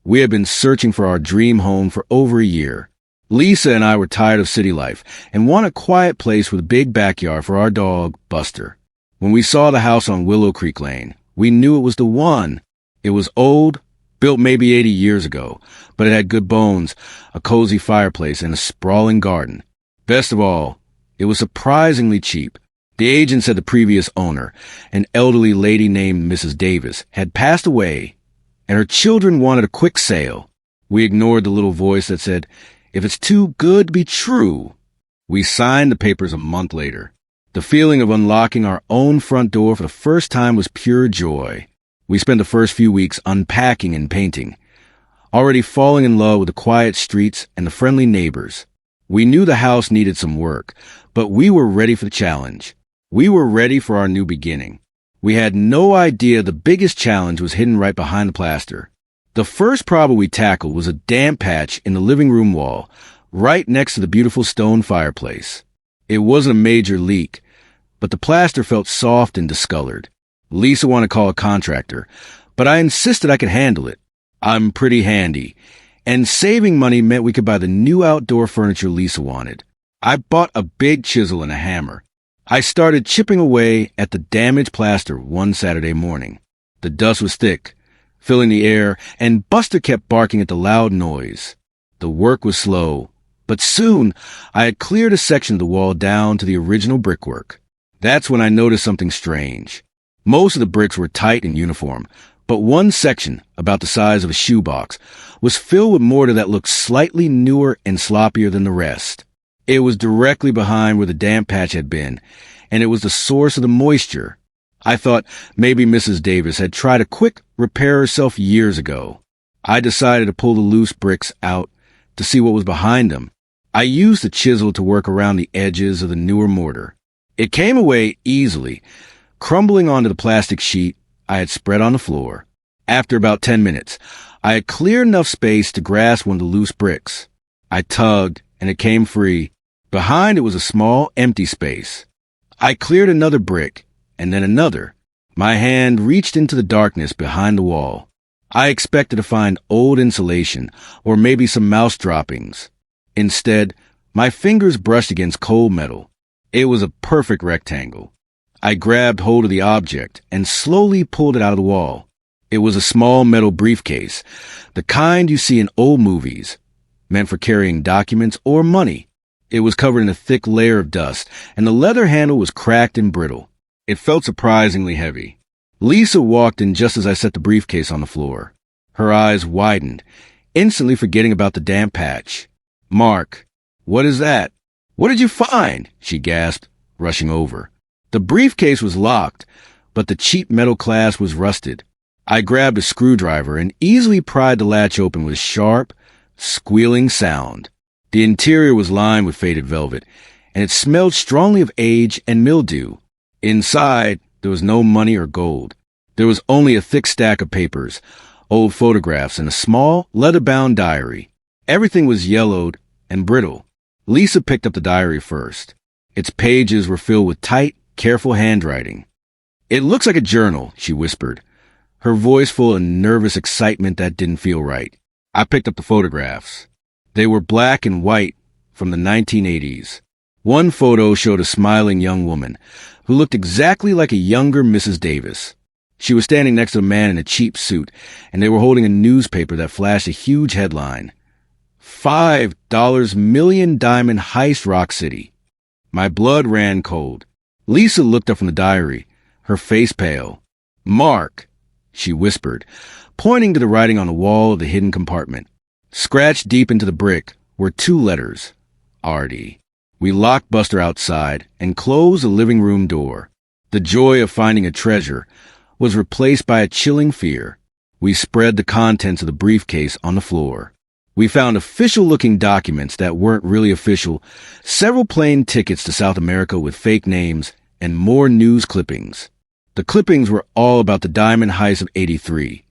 We had been searching for our dream home for over a year. Lisa and I were tired of city life and wanted a quiet place with a big backyard for our dog, Buster. When we saw the house on Willow Creek Lane, we knew it was the one. It was old, built maybe 80 years ago, but it had good bones, a cozy fireplace, and a sprawling garden. Best of all, it was surprisingly cheap. The agent said the previous owner, an elderly lady named Mrs. Davis, had passed away, and her children wanted a quick sale. We ignored the little voice that said, "If it's too good to be true." We signed the papers a month later. The feeling of unlocking our own front door for the first time was pure joy. We spent the first few weeks unpacking and painting, already falling in love with the quiet streets and the friendly neighbors. We knew the house needed some work, but we were ready for the challenge. We were ready for our new beginning. We had no idea the biggest challenge was hidden right behind the plaster. The first problem we tackled was a damp patch in the living room wall, right next to the beautiful stone fireplace. It wasn't a major leak, but the plaster felt soft and discolored. Lisa wanted to call a contractor, but I insisted I could handle it. I'm pretty handy, and saving money meant we could buy the new outdoor furniture Lisa wanted. I bought a big chisel and a hammer. I started chipping away at the damaged plaster one Saturday morning. The dust was thick, filling the air, and Buster kept barking at the loud noise. The work was slow, but soon I had cleared a section of the wall down to the original brickwork. That's when I noticed something strange. Most of the bricks were tight and uniform, but one section, about the size of a shoebox, was filled with mortar that looked slightly newer and sloppier than the rest. It was directly behind where the damp patch had been, and it was the source of the moisture. I thought maybe Mrs. Davis had tried a quick repair herself years ago. I decided to pull the loose bricks out to see what was behind them. I used the chisel to work around the edges of the newer mortar. It came away easily, crumbling onto the plastic sheet I had spread on the floor. After about 10 minutes, I had cleared enough space to grasp one of the loose bricks. I tugged, and it came free. Behind it was a small, empty space. I cleared another brick, and then another. My hand reached into the darkness behind the wall. I expected to find old insulation, or maybe some mouse droppings. Instead, my fingers brushed against cold metal. It was a perfect rectangle. I grabbed hold of the object and slowly pulled it out of the wall. It was a small metal briefcase, the kind you see in old movies, meant for carrying documents or money. It was covered in a thick layer of dust, and the leather handle was cracked and brittle. It felt surprisingly heavy. Lisa walked in just as I set the briefcase on the floor. Her eyes widened, instantly forgetting about the damp patch. "Mark, what is that? What did you find?" she gasped, rushing over. The briefcase was locked, but the cheap metal clasp was rusted. I grabbed a screwdriver and easily pried the latch open with a sharp, squealing sound. The interior was lined with faded velvet, and it smelled strongly of age and mildew. Inside, there was no money or gold. There was only a thick stack of papers, old photographs, and a small, leather-bound diary. Everything was yellowed and brittle. Lisa picked up the diary first. Its pages were filled with tight, careful handwriting. "It looks like a journal," she whispered, her voice full of nervous excitement that didn't feel right. I picked up the photographs. They were black and white from the 1980s. One photo showed a smiling young woman who looked exactly like a younger Mrs. Davis. She was standing next to a man in a cheap suit, and they were holding a newspaper that flashed a huge headline. $5 million Diamond Heist Rock City. My blood ran cold. Lisa looked up from the diary, her face pale. "Mark," she whispered, pointing to the writing on the wall of the hidden compartment. Scratched deep into the brick were 2 letters, R.D. We locked Buster outside and closed the living room door. The joy of finding a treasure was replaced by a chilling fear. We spread the contents of the briefcase on the floor. We found official-looking documents that weren't really official, several plane tickets to South America with fake names, and more news clippings. The clippings were all about the Diamond Heist of '83,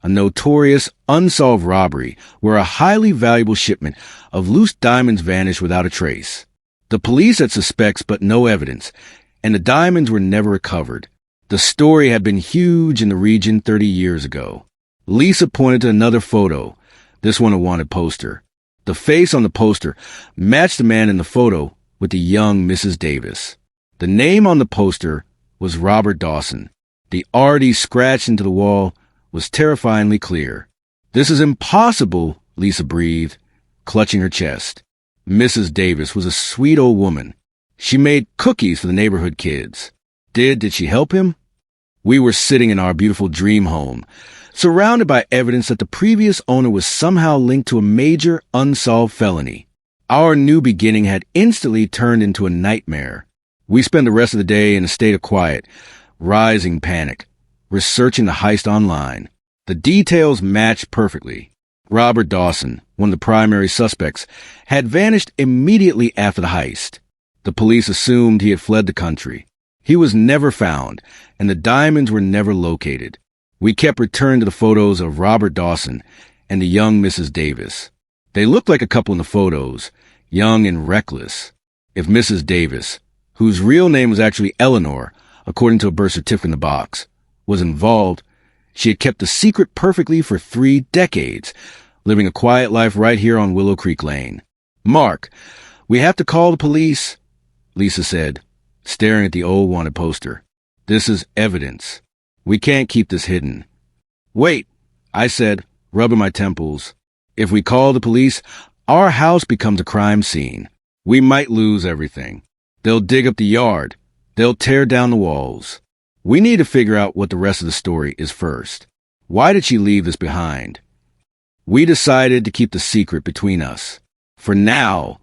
a notorious, unsolved robbery where a highly valuable shipment of loose diamonds vanished without a trace. The police had suspects but no evidence, and the diamonds were never recovered. The story had been huge in the region 30 years ago. Lisa pointed to another photo, this one a wanted poster. The face on the poster matched the man in the photo with the young Mrs. Davis. The name on the poster was Robert Dawson. The R.D. scratched into the wall was terrifyingly clear. "This is impossible," Lisa breathed, clutching her chest. Mrs. Davis was a sweet old woman. She made cookies for the neighborhood kids. Did she help him? We were sitting in our beautiful dream home, surrounded by evidence that the previous owner was somehow linked to a major unsolved felony. Our new beginning had instantly turned into a nightmare. We spent the rest of the day in a state of quiet, rising panic, researching the heist online. The details matched perfectly. Robert Dawson, one of the primary suspects, had vanished immediately after the heist. The police assumed he had fled the country. He was never found, and the diamonds were never located. We kept returning to the photos of Robert Dawson and the young Mrs. Davis. They looked like a couple in the photos, young and reckless. If Mrs. Davis, whose real name was actually Eleanor, according to a birth certificate in the box, was involved, she had kept the secret perfectly for 3 decades, living a quiet life right here on Willow Creek Lane. "Mark, we have to call the police," Lisa said, staring at the old wanted poster. "This is evidence. We can't keep this hidden." "Wait," I said, rubbing my temples. "If we call the police, our house becomes a crime scene. We might lose everything. They'll dig up the yard. They'll tear down the walls. We need to figure out what the rest of the story is first. Why did she leave this behind?" We decided to keep the secret between us. For now,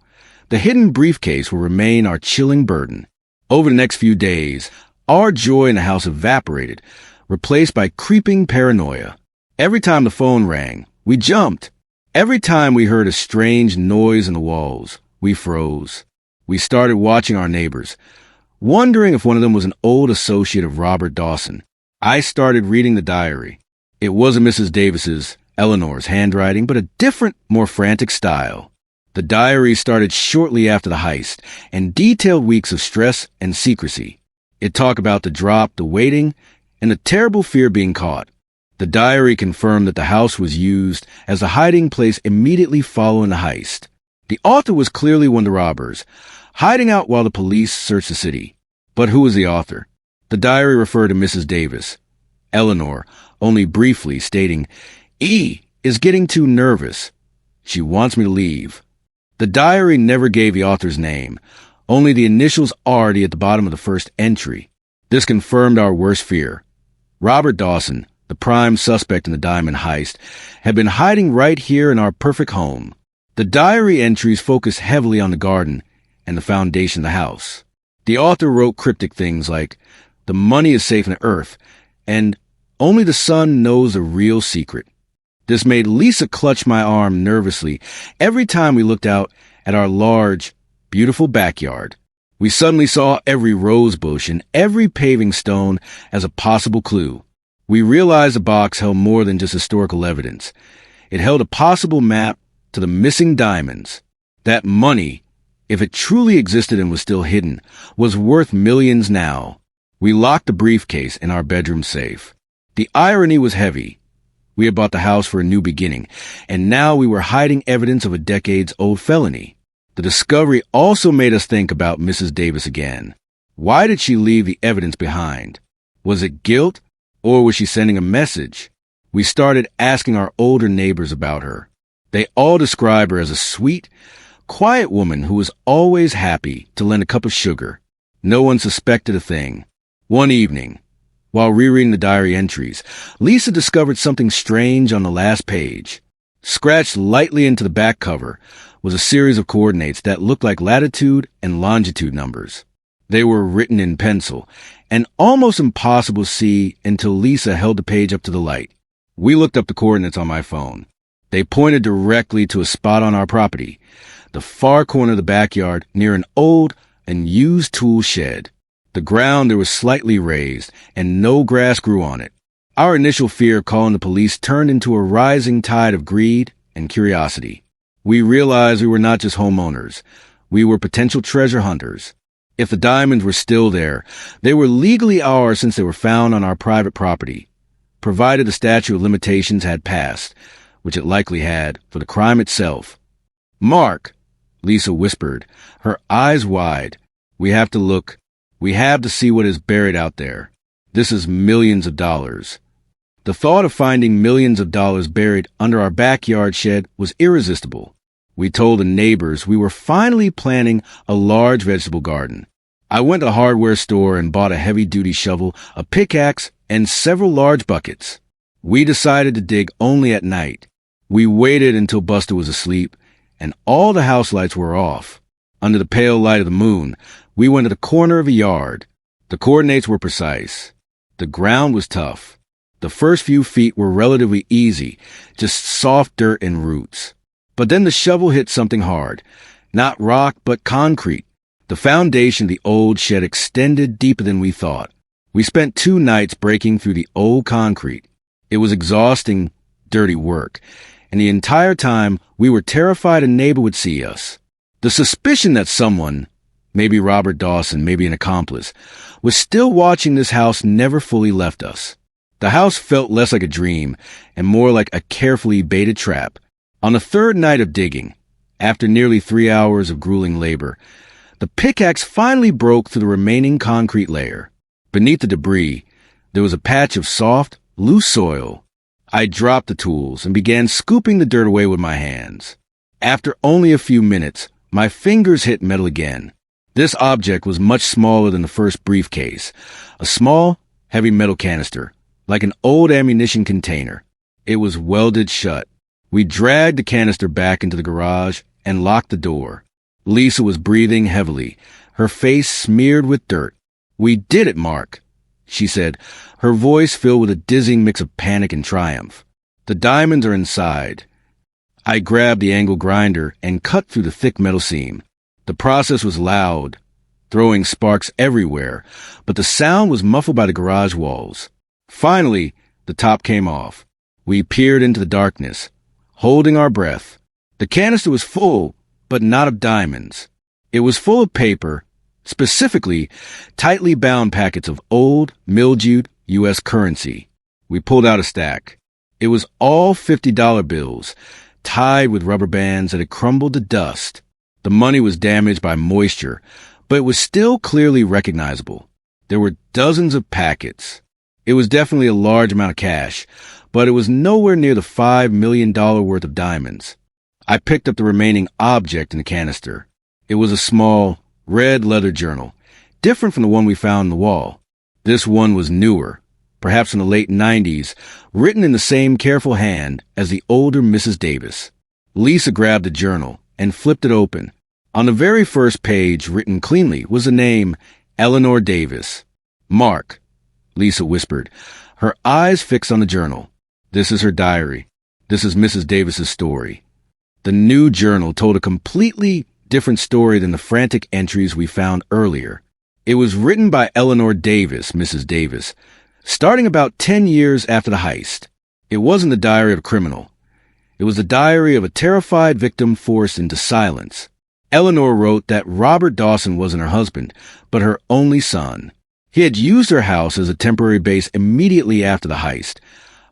the hidden briefcase will remain our chilling burden. Over the next few days, our joy in the house evaporated, replaced by creeping paranoia. Every time the phone rang, we jumped. Every time we heard a strange noise in the walls, we froze. We started watching our neighbors, wondering if one of them was an old associate of Robert Dawson. I started reading the diary. It wasn't Mrs. Davis's, Eleanor's handwriting, but a different, more frantic style. The diary started shortly after the heist and detailed weeks of stress and secrecy. It talked about the drop, the waiting, and the terrible fear of being caught. The diary confirmed that the house was used as a hiding place immediately following the heist. The author was clearly one of the robbers, hiding out while the police searched the city. But who was the author? The diary referred to Mrs. Davis, Eleanor, only briefly, stating, "E is getting too nervous. She wants me to leave." The diary never gave the author's name, only the initials R.D. at the bottom of the first entry. This confirmed our worst fear. Robert Dawson, the prime suspect in the Diamond Heist, had been hiding right here in our perfect home. The diary entries focused heavily on the garden and the foundation of the house. The author wrote cryptic things like, "The money is safe in the earth," and "Only the sun knows the real secret." This made Lisa clutch my arm nervously every time we looked out at our large, beautiful backyard. We suddenly saw every rose bush and every paving stone as a possible clue. We realized the box held more than just historical evidence. It held a possible map to the missing diamonds. That money, if it truly existed and was still hidden, was worth millions now. We locked the briefcase in our bedroom safe. The irony was heavy. We had bought the house for a new beginning, and now we were hiding evidence of a decades-old felony. The discovery also made us think about Mrs. Davis again. Why did she leave the evidence behind? Was it guilt, or was she sending a message? We started asking our older neighbors about her. They all describe her as a sweet, quiet woman who was always happy to lend a cup of sugar. No one suspected a thing. One evening, while rereading the diary entries, Lisa discovered something strange on the last page. Scratched lightly into the back cover was a series of coordinates that looked like latitude and longitude numbers. They were written in pencil and almost impossible to see until Lisa held the page up to the light. We looked up the coordinates on my phone. They pointed directly to a spot on our property, the far corner of the backyard near an old and used tool shed. The ground there was slightly raised, and no grass grew on it. Our initial fear of calling the police turned into a rising tide of greed and curiosity. We realized we were not just homeowners. We were potential treasure hunters. If the diamonds were still there, they were legally ours since they were found on our private property. provided the statute of limitations had passed, which it likely had, for the crime itself. "Mark," Lisa whispered, her eyes wide. "We have to look. We have to see what is buried out there. This is millions of dollars." The thought of finding millions of dollars buried under our backyard shed was irresistible. We told the neighbors we were finally planting a large vegetable garden. I went to the hardware store and bought a heavy-duty shovel, a pickaxe, and several large buckets. We decided to dig only at night. We waited until Buster was asleep, and all the house lights were off. Under the pale light of the moon, we went to the corner of a yard. The coordinates were precise. The ground was tough. The first few feet were relatively easy, just soft dirt and roots. But then the shovel hit something hard. Not rock, but concrete. The foundation of the old shed extended deeper than we thought. We spent 2 nights breaking through the old concrete. It was exhausting, dirty work, and the entire time we were terrified a neighbor would see us. The suspicion that someone, maybe Robert Dawson, maybe an accomplice, was still watching this house never fully left us. The house felt less like a dream and more like a carefully baited trap. On the 3rd night of digging, after nearly 3 hours of grueling labor, the pickaxe finally broke through the remaining concrete layer. Beneath the debris, there was a patch of soft, loose soil. I dropped the tools and began scooping the dirt away with my hands. After only a few minutes, my fingers hit metal again. This object was much smaller than the first briefcase, a small, heavy metal canister, like an old ammunition container. It was welded shut. We dragged the canister back into the garage and locked the door. Lisa was breathing heavily, her face smeared with dirt. "We did it, Mark," she said, her voice filled with a dizzying mix of panic and triumph. "The diamonds are inside." I grabbed the angle grinder and cut through the thick metal seam. The process was loud, throwing sparks everywhere, but the sound was muffled by the garage walls. Finally, the top came off. We peered into the darkness, holding our breath. The canister was full, but not of diamonds. It was full of paper, specifically tightly bound packets of old, mildewed U.S. currency. We pulled out a stack. It was all $50 bills, tied with rubber bands that had crumbled to dust. The money was damaged by moisture, but it was still clearly recognizable. There were dozens of packets. It was definitely a large amount of cash, but it was nowhere near the $5 million worth of diamonds. I picked up the remaining object in the canister. It was a small, red leather journal, different from the one we found on the wall. This one was newer, perhaps from the late 90s, written in the same careful hand as the older Mrs. Davis. Lisa grabbed the journal and flipped it open. On the very first page, written cleanly, was the name Eleanor Davis. "Mark," Lisa whispered, her eyes fixed on the journal. "This is her diary. This is Mrs. Davis's story." The new journal told a completely different story than the frantic entries we found earlier. It was written by Eleanor Davis, Mrs. Davis, starting about 10 years after the heist. It wasn't the diary of a criminal. It was the diary of a terrified victim forced into silence. Eleanor wrote that Robert Dawson wasn't her husband, but her only son. He had used her house as a temporary base immediately after the heist,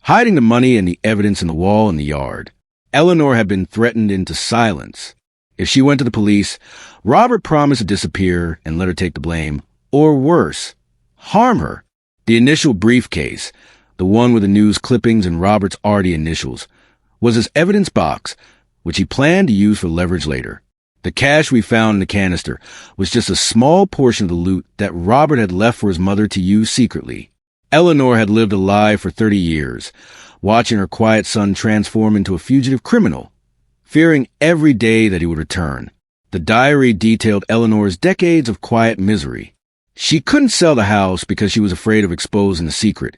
hiding the money and the evidence in the wall in the yard. Eleanor had been threatened into silence. If she went to the police, Robert promised to disappear and let her take the blame, or worse, harm her. The initial briefcase, the one with the news clippings and Robert's Artie initials, was his evidence box, which he planned to use for leverage later. The cash we found in the canister was just a small portion of the loot that Robert had left for his mother to use secretly. Eleanor had lived a lie for 30 years, watching her quiet son transform into a fugitive criminal, fearing every day that he would return. The diary detailed Eleanor's decades of quiet misery. She couldn't sell the house because she was afraid of exposing the secret,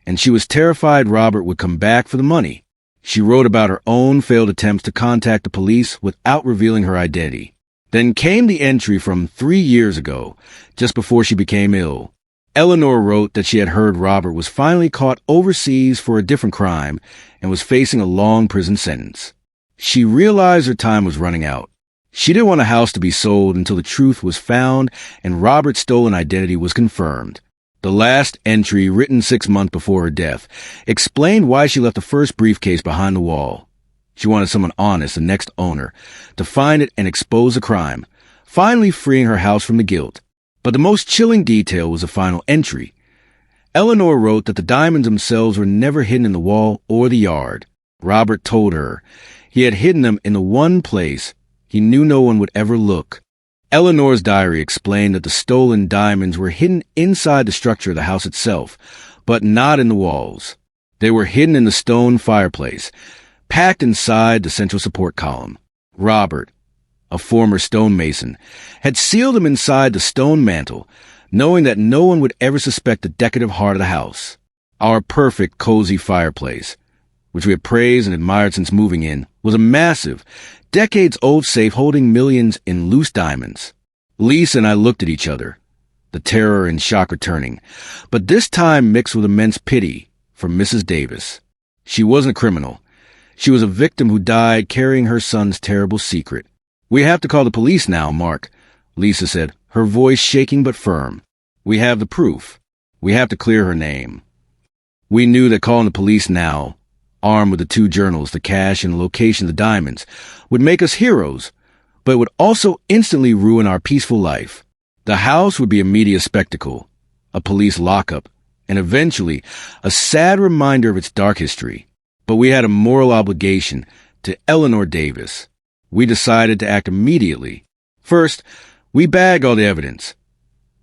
and she was terrified Robert would come back for the money. She wrote about her own failed attempts to contact the police without revealing her identity. Then came the entry from 3 years ago, just before she became ill. Eleanor wrote that she had heard Robert was finally caught overseas for a different crime and was facing a long prison sentence. She realized her time was running out. She didn't want a house to be sold until the truth was found and Robert's stolen identity was confirmed. The last entry, written 6 months before her death, explained why she left the first briefcase behind the wall. She wanted someone honest, the next owner, to find it and expose the crime, finally freeing her house from the guilt. But the most chilling detail was the final entry. Eleanor wrote that the diamonds themselves were never hidden in the wall or the yard. Robert told her he had hidden them in the one place he knew no one would ever look. Eleanor's diary explained that the stolen diamonds were hidden inside the structure of the house itself, but not in the walls. They were hidden in the stone fireplace, packed inside the central support column. Robert, a former stonemason, had sealed them inside the stone mantle, knowing that no one would ever suspect the decorative heart of the house. Our perfect, cozy fireplace, which we had praised and admired since moving in, was a massive, decades-old safe holding millions in loose diamonds. Lisa and I looked at each other, the terror and shock returning, but this time mixed with immense pity for Mrs. Davis. She wasn't a criminal. She was a victim who died carrying her son's terrible secret. "We have to call the police now, Mark," Lisa said, her voice shaking but firm. "We have the proof. We have to clear her name." We knew that calling the police now, armed with the 2 journals, the cash, and the location of the diamonds, would make us heroes, but it would also instantly ruin our peaceful life. The house would be a media spectacle, a police lockup, and eventually a sad reminder of its dark history. But we had a moral obligation to Eleanor Davis. We decided to act immediately. First, we bagged all the evidence.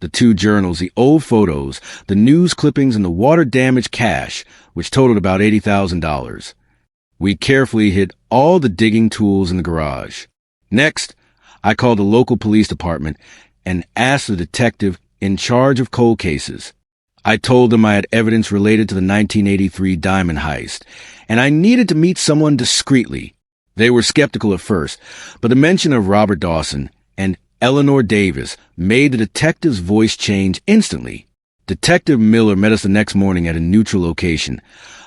The 2 journals, the old photos, the news clippings, and the water-damaged cash, which totaled about $80,000. We carefully hid all the digging tools in the garage. Next, I called the local police department and asked the detective in charge of cold cases. I told them I had evidence related to the 1983 Diamond Heist, and I needed to meet someone discreetly. They were skeptical at first, but the mention of Robert Dawson and Eleanor Davis made the detective's voice change instantly. Detective Miller met us the next morning at a neutral location,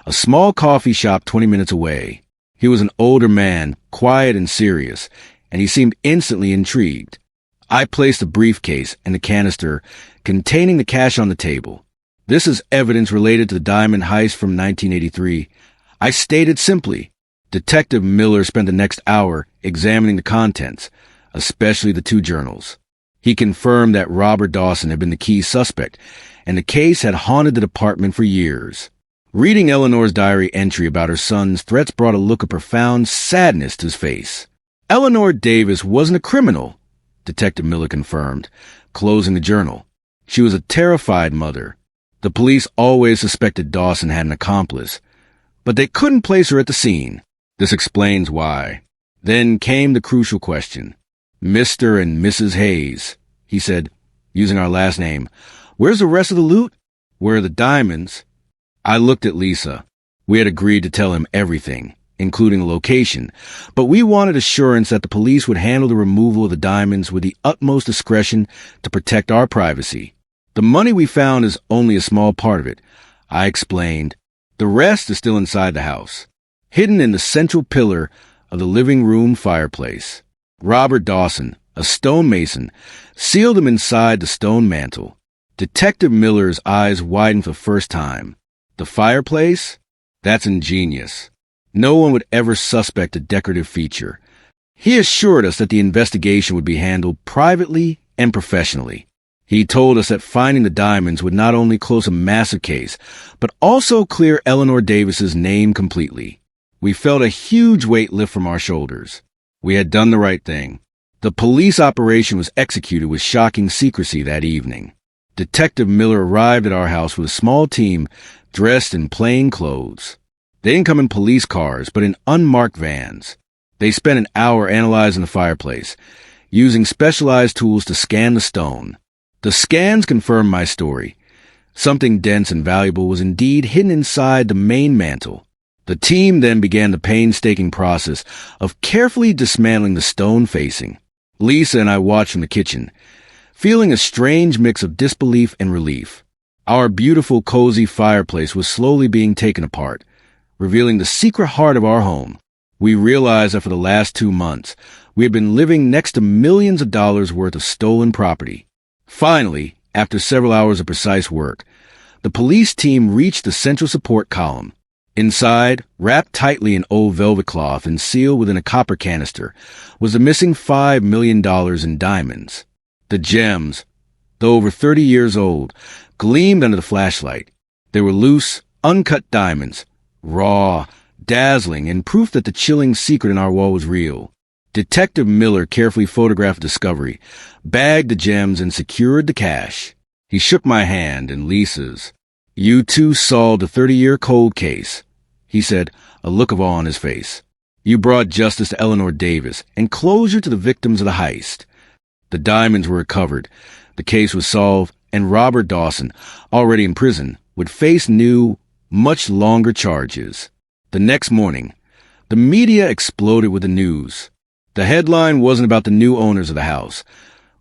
a small coffee shop 20 minutes away. He was an older man, quiet and serious, and he seemed instantly intrigued. I placed the briefcase and the canister containing the cash on the table. "This is evidence related to the Diamond Heist from 1983. I stated simply. Detective Miller spent the next hour examining the contents, especially the 2 journals. He confirmed that Robert Dawson had been the key suspect, and the case had haunted the department for years. Reading Eleanor's diary entry about her son's threats brought a look of profound sadness to his face. "Eleanor Davis wasn't a criminal," Detective Miller confirmed, closing the journal. "She was a terrified mother. The police always suspected Dawson had an accomplice, but they couldn't place her at the scene. This explains why." Then came the crucial question. "Mr. and Mrs. Hayes," he said, using our last name. "Where's the rest of the loot? Where are the diamonds?" I looked at Lisa. We had agreed to tell him everything, including the location, but we wanted assurance that the police would handle the removal of the diamonds with the utmost discretion to protect our privacy. "The money we found is only a small part of it," I explained. "The rest is still inside the house, hidden in the central pillar of the living room fireplace." Robert Dawson, a stonemason, sealed them inside the stone mantle. Detective Miller's eyes widened for the first time. "The fireplace? That's ingenious. No one would ever suspect a decorative feature." He assured us that the investigation would be handled privately and professionally. He told us that finding the diamonds would not only close a massive case, but also clear Eleanor Davis's name completely. We felt a huge weight lift from our shoulders. We had done the right thing. The police operation was executed with shocking secrecy that evening. Detective Miller arrived at our house with a small team dressed in plain clothes. They didn't come in police cars, but in unmarked vans. They spent an hour analyzing the fireplace, using specialized tools to scan the stone. The scans confirmed my story. Something dense and valuable was indeed hidden inside the main mantle. The team then began the painstaking process of carefully dismantling the stone facing. Lisa and I watched from the kitchen, feeling a strange mix of disbelief and relief. Our beautiful, cozy fireplace was slowly being taken apart, revealing the secret heart of our home. We realized that for the last 2 months, we had been living next to millions of dollars worth of stolen property. Finally, after several hours of precise work, The police team reached the central support column. Inside, wrapped tightly in old velvet cloth and sealed within a copper canister, was the missing $5 million in diamonds. The gems, though over 30 years old, gleamed under the flashlight. They were loose, uncut diamonds, raw, dazzling, and proof that the chilling secret in our wall was real. Detective Miller carefully photographed the discovery, bagged the gems, and secured the cash. He shook my hand and Lisa's. "You too solved a 30-year cold case," he said, a look of awe on his face. "You brought justice to Eleanor Davis and closure to the victims of the heist." The diamonds were recovered, the case was solved, and Robert Dawson, already in prison, would face new, much longer charges. The next morning, the media exploded with the news. The headline wasn't about the new owners of the house,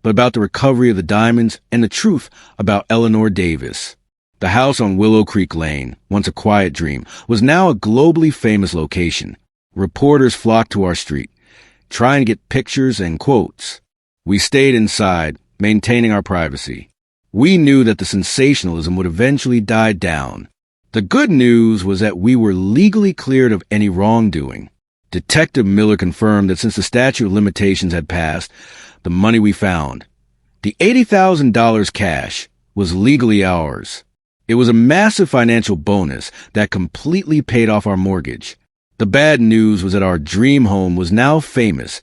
but about the recovery of the diamonds and the truth about Eleanor Davis. The house on Willow Creek Lane, once a quiet dream, was now a globally famous location. Reporters flocked to our street, trying to get pictures and quotes. We stayed inside, maintaining our privacy. We knew that the sensationalism would eventually die down. The good news was that we were legally cleared of any wrongdoing. Detective Miller confirmed that since the statute of limitations had passed, the money we found, the $80,000 cash, was legally ours. It was a massive financial bonus that completely paid off our mortgage. The bad news was that our dream home was now famous,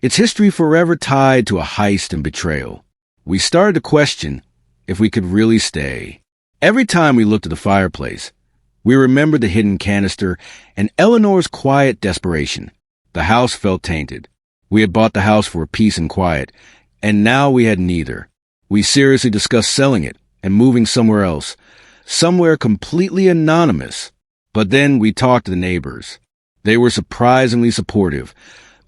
its history forever tied to a heist and betrayal. We started to question if we could really stay. Every time we looked at the fireplace, we remembered the hidden canister and Eleanor's quiet desperation. The house felt tainted. We had bought the house for peace and quiet, and now we had neither. We seriously discussed selling it and moving somewhere else, somewhere completely anonymous. But then we talked to the neighbors. They were surprisingly supportive,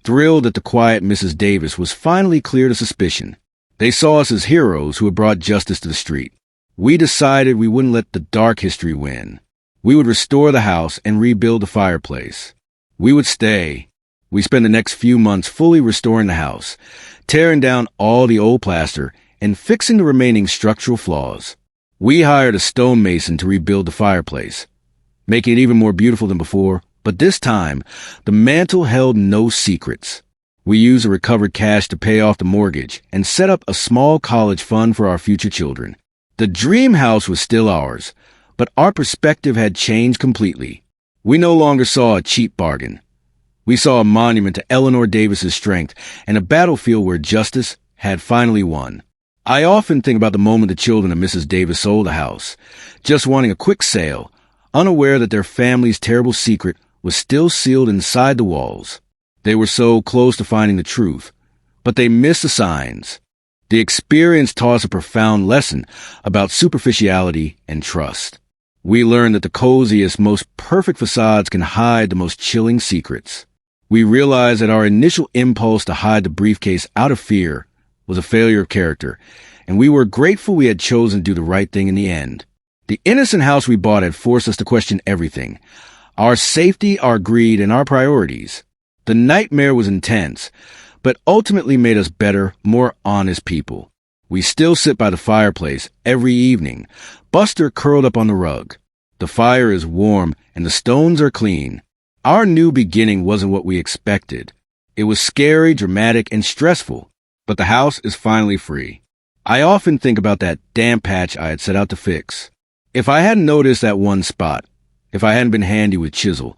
thrilled that the quiet Mrs. Davis was finally cleared of suspicion. They saw us as heroes who had brought justice to the street. We decided we wouldn't let the dark history win. We would restore the house and rebuild the fireplace. We would stay. We spent the next few months fully restoring the house, tearing down all the old plaster and fixing the remaining structural flaws. We hired a stonemason to rebuild the fireplace, making it even more beautiful than before. But this time, the mantel held no secrets. We used the recovered cash to pay off the mortgage and set up a small college fund for our future children. The dream house was still ours, but our perspective had changed completely. We no longer saw a cheap bargain. We saw a monument to Eleanor Davis's strength and a battlefield where justice had finally won. I often think about the moment the children of Mrs. Davis sold the house, just wanting a quick sale, unaware that their family's terrible secret was still sealed inside the walls. They were so close to finding the truth, but they missed the signs. The experience taught us a profound lesson about superficiality and trust. We learned that the coziest, most perfect facades can hide the most chilling secrets. We realized that our initial impulse to hide the briefcase out of fear was a failure of character, and we were grateful we had chosen to do the right thing in the end. The innocent house we bought had forced us to question everything: our safety, our greed, and our priorities. The nightmare was intense, but ultimately made us better, more honest people. We still sit by the fireplace every evening, Buster curled up on the rug. The fire is warm and the stones are clean. Our new beginning wasn't what we expected. It was scary, dramatic, and stressful, but the house is finally free. I often think about that damp patch I had set out to fix. If I hadn't noticed that one spot, if I hadn't been handy with chisel,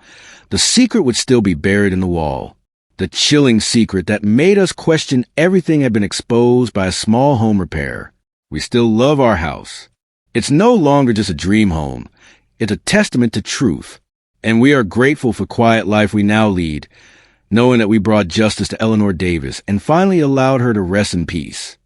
the secret would still be buried in the wall. The chilling secret that made us question everything had been exposed by a small home repair. We still love our house. It's no longer just a dream home. It's a testament to truth. And we are grateful for the quiet life we now lead, knowing that we brought justice to Eleanor Davis and finally allowed her to rest in peace.